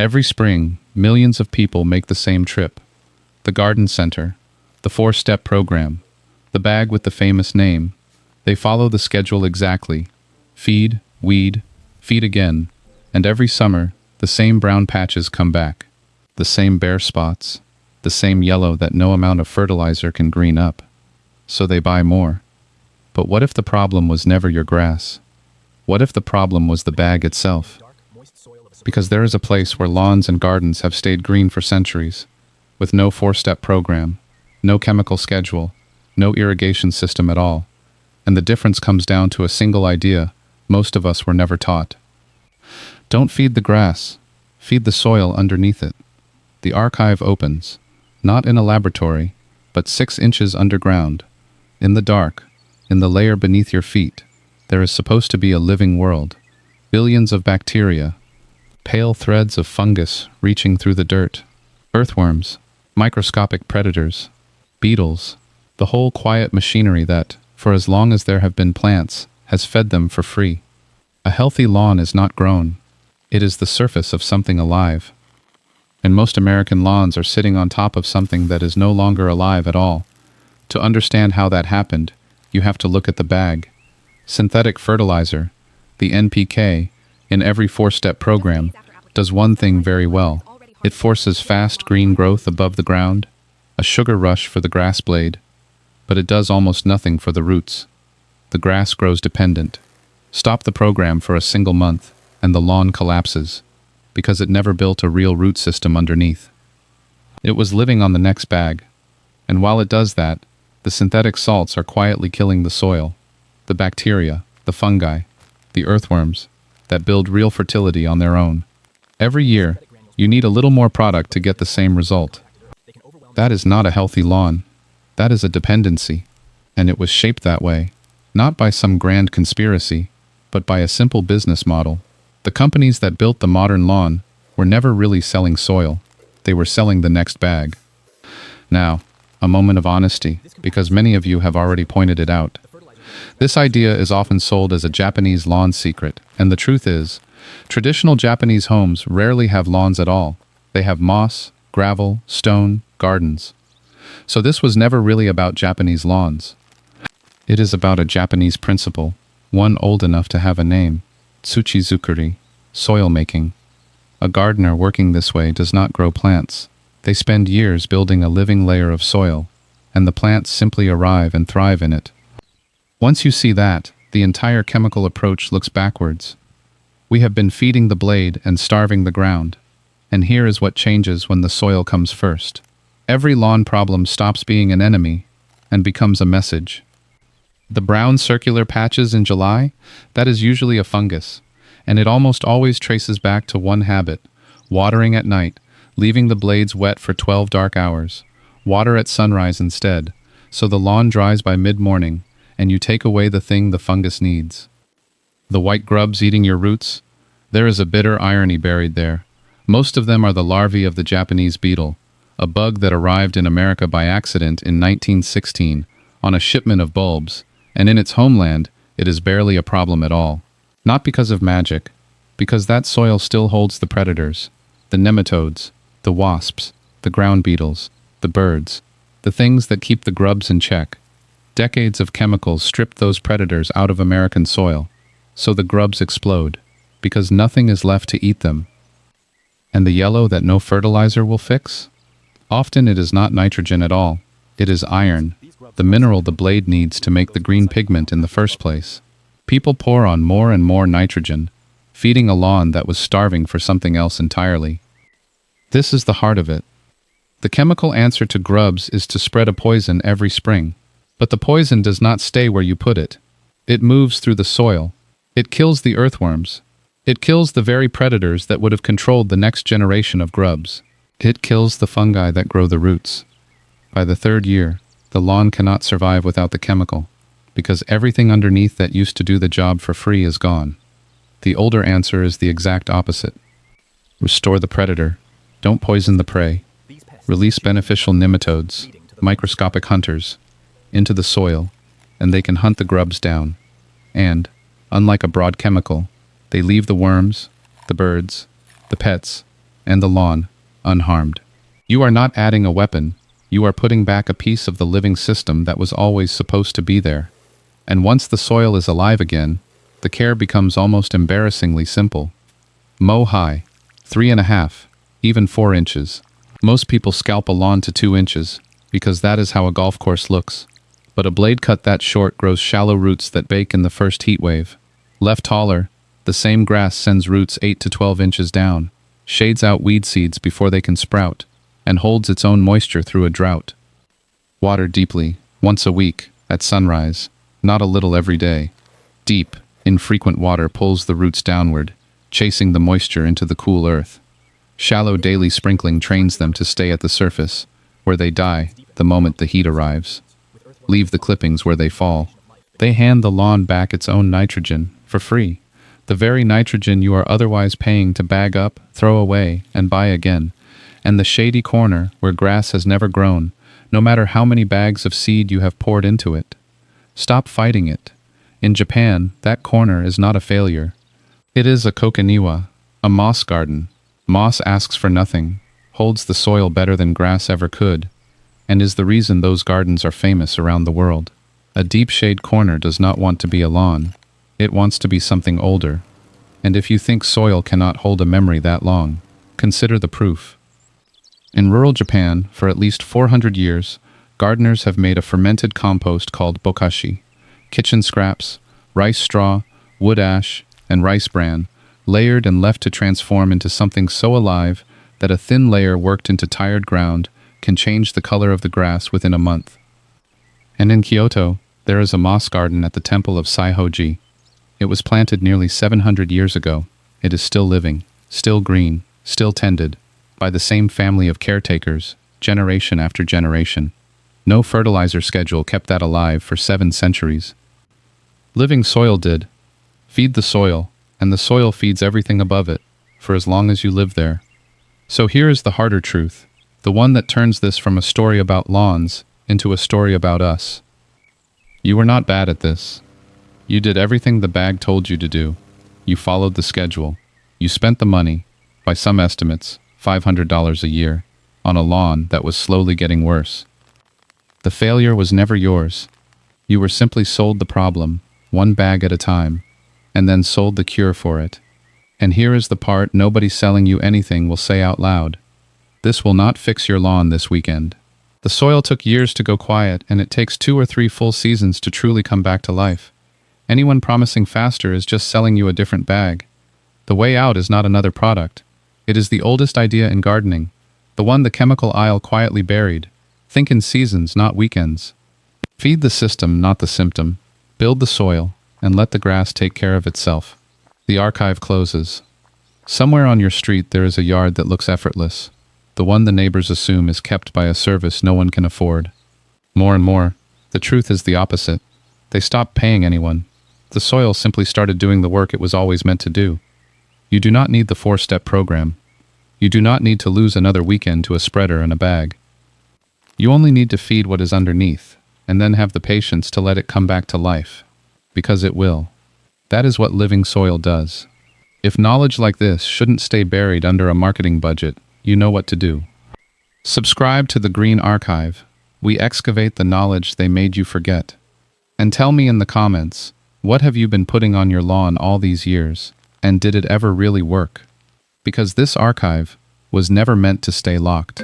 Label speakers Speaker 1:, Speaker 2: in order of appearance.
Speaker 1: Every spring, millions of people make the same trip. The garden center, the four-step program, the bag with the famous name. They follow the schedule exactly. Feed, weed, feed again, and every summer, the same brown patches come back. The same bare spots, the same yellow that no amount of fertilizer can green up. So they buy more. But what if the problem was never your grass? What if the problem was the bag itself? Because there is a place where lawns and gardens have stayed green for centuries, with no four-step program, no chemical schedule, no irrigation system at all. And the difference comes down to a single idea most of us were never taught. Don't feed the grass, feed the soil underneath it. The archive opens, not in a laboratory, but 6 inches underground. In the dark, in the layer beneath your feet, there is supposed to be a living world. Billions of bacteria, pale threads of fungus reaching through the dirt, earthworms, microscopic predators, beetles, the whole quiet machinery that, for as long as there have been plants, has fed them for free. A healthy lawn is not grown. It is the surface of something alive. And most American lawns are sitting on top of something that is no longer alive at all. To understand how that happened, you have to look at the bag. Synthetic fertilizer, the NPK, in every four-step program, does one thing very well. It forces fast green growth above the ground, a sugar rush for the grass blade, but it does almost nothing for the roots. The grass grows dependent. Stop the program for a single month, and the lawn collapses, because it never built a real root system underneath. It was living on the next bag, and while it does that, the synthetic salts are quietly killing the soil, the bacteria, the fungi, the earthworms, that build real fertility on their own. Every year, you need a little more product to get the same result. That is not a healthy lawn. That is a dependency, and it was shaped that way, not by some grand conspiracy, but by a simple business model. The companies that built the modern lawn were never really selling soil. They were selling the next bag. Now, a moment of honesty, because many of you have already pointed it out. This idea is often sold as a Japanese lawn secret, and the truth is, traditional Japanese homes rarely have lawns at all. They have moss, gravel, stone, gardens. So this was never really about Japanese lawns. It is about a Japanese principle, one old enough to have a name. Tsuchizukuri, soil making. A gardener working this way does not grow plants. They spend years building a living layer of soil, and the plants simply arrive and thrive in it. Once you see that, the entire chemical approach looks backwards. We have been feeding the blade and starving the ground, and here is what changes when the soil comes first. Every lawn problem stops being an enemy and becomes a message. The brown circular patches in July, that is usually a fungus, and it almost always traces back to one habit: watering at night, leaving the blades wet for 12 dark hours. Water at sunrise instead, so the lawn dries by mid-morning, and you take away the thing the fungus needs. The white grubs eating your roots? There is a bitter irony buried there. Most of them are the larvae of the Japanese beetle, a bug that arrived in America by accident in 1916 on a shipment of bulbs, and in its homeland, it is barely a problem at all. Not because of magic, because that soil still holds the predators, the nematodes, the wasps, the ground beetles, the birds, the things that keep the grubs in check. Decades of chemicals stripped those predators out of American soil, so the grubs explode, because nothing is left to eat them. And the yellow that no fertilizer will fix? Often it is not nitrogen at all. It is iron, the mineral the blade needs to make the green pigment in the first place. People pour on more and more nitrogen, feeding a lawn that was starving for something else entirely. This is the heart of it. The chemical answer to grubs is to spread a poison every spring. But the poison does not stay where you put it. It moves through the soil. It kills the earthworms. It kills the very predators that would have controlled the next generation of grubs. It kills the fungi that grow the roots. By the 3rd year, the lawn cannot survive without the chemical, because everything underneath that used to do the job for free is gone. The older answer is the exact opposite. Restore the predator. Don't poison the prey. Release beneficial nematodes, microscopic hunters, into the soil, and they can hunt the grubs down. And, unlike a broad chemical, they leave the worms, the birds, the pets, and the lawn, unharmed. You are not adding a weapon, you are putting back a piece of the living system that was always supposed to be there. And once the soil is alive again, the care becomes almost embarrassingly simple. Mow high, 3.5, even 4 inches. Most people scalp a lawn to 2 inches, because that is how a golf course looks. But a blade cut that short grows shallow roots that bake in the first heat wave. Left taller, the same grass sends roots 8 to 12 inches down, shades out weed seeds before they can sprout, and holds its own moisture through a drought. Water deeply, once a week, at sunrise, not a little every day. Deep, infrequent water pulls the roots downward, chasing the moisture into the cool earth. Shallow daily sprinkling trains them to stay at the surface, where they die the moment the heat arrives. Leave the clippings where they fall. They hand the lawn back its own nitrogen, for free. The very nitrogen you are otherwise paying to bag up, throw away, and buy again. And the shady corner, where grass has never grown, no matter how many bags of seed you have poured into it. Stop fighting it. In Japan, that corner is not a failure. It is a kokeniwa, a moss garden. Moss asks for nothing, holds the soil better than grass ever could, and is the reason those gardens are famous around the world. A deep shade corner does not want to be a lawn. It wants to be something older. And if you think soil cannot hold a memory that long, consider the proof. In rural Japan, for at least 400 years, gardeners have made a fermented compost called bokashi. Kitchen scraps, rice straw, wood ash, and rice bran, layered and left to transform into something so alive that a thin layer worked into tired ground can change the color of the grass within a month. And in Kyoto, there is a moss garden at the temple of Saihoji. It was planted nearly 700 years ago. It is still living, still green, still tended, by the same family of caretakers, generation after generation. No fertilizer schedule kept that alive for 7 centuries. Living soil did. Feed the soil, and the soil feeds everything above it, for as long as you live there. So here is the harder truth, the one that turns this from a story about lawns into a story about us. You were not bad at this. You did everything the bag told you to do. You followed the schedule. You spent the money, by some estimates, $500 a year, on a lawn that was slowly getting worse. The failure was never yours. You were simply sold the problem, one bag at a time, and then sold the cure for it. And here is the part nobody selling you anything will say out loud. This will not fix your lawn this weekend. The soil took years to go quiet, and it takes 2 or 3 full seasons to truly come back to life. Anyone promising faster is just selling you a different bag. The way out is not another product. It is the oldest idea in gardening, the one the chemical aisle quietly buried. Think in seasons, not weekends. Feed the system, not the symptom. Build the soil, and let the grass take care of itself. The archive closes. Somewhere on your street there is a yard that looks effortless, the one the neighbors assume is kept by a service no one can afford. More and more, the truth is the opposite. They stopped paying anyone. The soil simply started doing the work it was always meant to do. You do not need the 4-step program. You do not need to lose another weekend to a spreader and a bag. You only need to feed what is underneath, and then have the patience to let it come back to life. Because it will. That is what living soil does. If knowledge like this shouldn't stay buried under a marketing budget, you know what to do. Subscribe to the Green Archive. We excavate the knowledge they made you forget. And tell me in the comments, what have you been putting on your lawn all these years, and did it ever really work? Because this archive was never meant to stay locked.